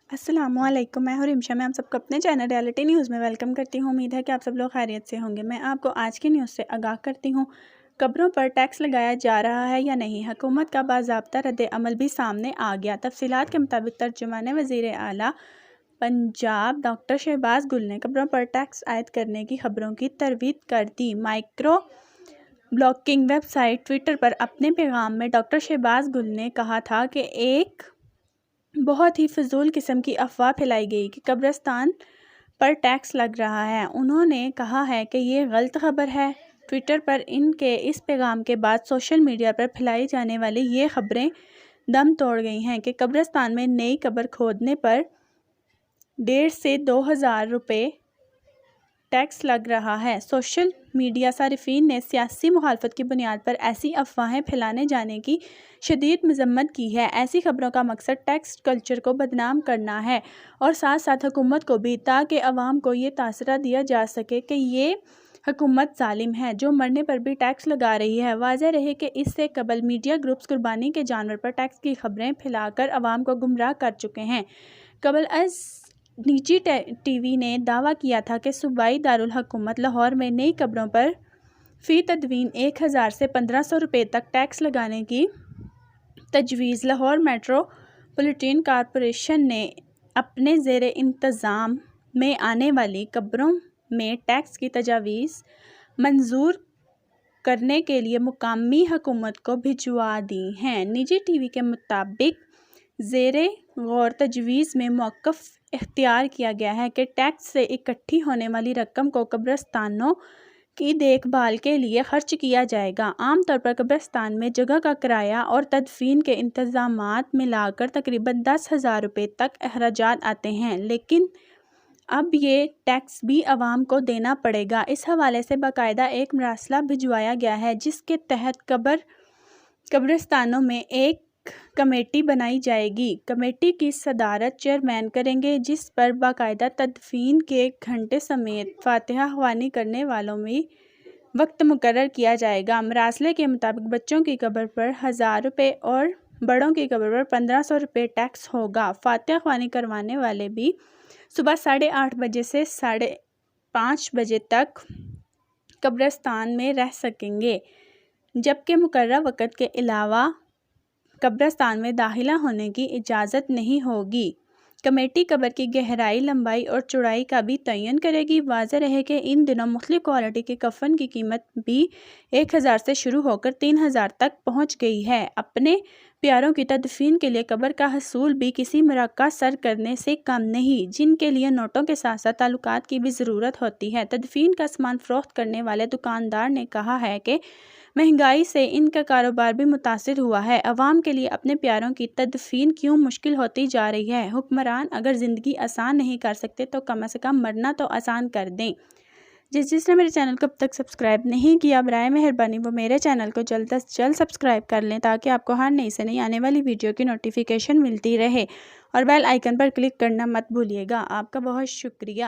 السلام علیکم، میں ہوں رمشا۔ میں آپ سب کو اپنے چینل ریالٹی نیوز میں ویلکم کرتی ہوں۔ امید ہے کہ آپ سب لوگ خیریت سے ہوں گے۔ میں آپ کو آج کی نیوز سے آگاہ کرتی ہوں۔ قبروں پر ٹیکس لگایا جا رہا ہے یا نہیں؟ حکومت کا باضابطہ رد عمل بھی سامنے آ گیا۔ تفصیلات کے مطابق ترجمان وزیر اعلیٰ پنجاب ڈاکٹر شہباز گل نے قبروں پر ٹیکس عائد کرنے کی خبروں کی تردید کر دی۔ Microblogging website Twitter پر اپنے پیغام میں ڈاکٹر شہباز گل نے کہا تھا کہ ایک بہت ہی فضول قسم کی افواہ پھیلائی گئی کہ قبرستان پر ٹیکس لگ رہا ہے۔ انہوں نے کہا ہے کہ یہ غلط خبر ہے۔ ٹویٹر پر ان کے اس پیغام کے بعد سوشل میڈیا پر پھیلائی جانے والی یہ خبریں دم توڑ گئی ہیں کہ قبرستان میں نئی قبر کھودنے پر 1,500 سے 2,000 روپے ٹیکس لگ رہا ہے۔ سوشل میڈیا صارفین نے سیاسی مخالفت کی بنیاد پر ایسی افواہیں پھیلائے جانے کی شدید مذمت کی ہے۔ ایسی خبروں کا مقصد ٹیکس کلچر کو بدنام کرنا ہے اور ساتھ ساتھ حکومت کو بھی، تاکہ عوام کو یہ تاثر دیا جا سکے کہ یہ حکومت ظالم ہے جو مرنے پر بھی ٹیکس لگا رہی ہے۔ واضح رہے کہ اس سے قبل میڈیا گروپس قربانی کے جانور پر ٹیکس کی خبریں پھیلا کر عوام کو گمراہ کر چکے ہیں۔ قبل از نجی ٹی وی نے دعویٰ کیا تھا کہ صوبائی دارالحکومت لاہور میں نئی قبروں پر فی تدفین 1,000 سے 1,500 روپے تک ٹیکس لگانے کی تجویز۔ لاہور میٹروپولیٹن کارپوریشن نے اپنے زیر انتظام میں آنے والی قبروں میں ٹیکس کی تجاویز منظور کرنے کے لیے مقامی حکومت کو بھجوا دی ہیں۔ نجی ٹی وی کے مطابق زیر غور تجویز میں موقف اختیار کیا گیا ہے کہ ٹیکس سے اکٹھی ہونے والی رقم کو قبرستانوں کی دیکھ بھال کے لیے خرچ کیا جائے گا۔ عام طور پر قبرستان میں جگہ کا کرایہ اور تدفین کے انتظامات ملا کر تقریباً 10,000 روپے تک اخراجات آتے ہیں، لیکن اب یہ ٹیکس بھی عوام کو دینا پڑے گا۔ اس حوالے سے باقاعدہ ایک مراسلہ بھجوایا گیا ہے جس کے تحت قبرستانوں میں ایک کمیٹی بنائی جائے گی۔ کمیٹی کی صدارت چیئرمین کریں گے، جس پر باقاعدہ تدفین کے گھنٹے سمیت فاتحہ خوانی کرنے والوں میں وقت مقرر کیا جائے گا۔ مراسلے کے مطابق بچوں کی قبر پر 1,000 روپے اور بڑوں کی قبر پر 1,500 روپے ٹیکس ہوگا۔ فاتحہ خوانی کروانے والے بھی صبح 8:30 بجے سے 5:30 بجے تک قبرستان میں رہ سکیں گے، جبکہ مقررہ وقت کے علاوہ قبرستان میں داخلہ ہونے کی اجازت نہیں ہوگی۔ کمیٹی قبر کی گہرائی، لمبائی اور چوڑائی کا بھی تعین کرے گی۔ واضح رہے کہ ان دنوں مختلف کوالٹی کے کفن کی قیمت بھی 1,000 سے شروع ہو کر 3,000 تک پہنچ گئی ہے۔ اپنے پیاروں کی تدفین کے لیے قبر کا حصول بھی کسی مراقہ سر کرنے سے کم نہیں، جن کے لیے نوٹوں کے ساتھ ساتھ تعلقات کی بھی ضرورت ہوتی ہے۔ تدفین کا سامان فروخت کرنے والے دکاندار نے کہا ہے کہ مہنگائی سے ان کا کاروبار بھی متاثر ہوا ہے۔ عوام کے لیے اپنے پیاروں کی تدفین کیوں مشکل ہوتی جا رہی ہے؟ حکمران اگر زندگی آسان نہیں کر سکتے تو کم از کم مرنا تو آسان کر دیں۔ جس نے میرے چینل کو اب تک سبسکرائب نہیں کیا، برائے مہربانی وہ میرے چینل کو جلد از جلد سبسکرائب کر لیں تاکہ آپ کو ہر نئی سے نئی آنے والی ویڈیو کی نوٹیفیکیشن ملتی رہے، اور بیل آئیکن پر کلک کرنا مت بھولیے گا۔ آپ کا بہت شکریہ۔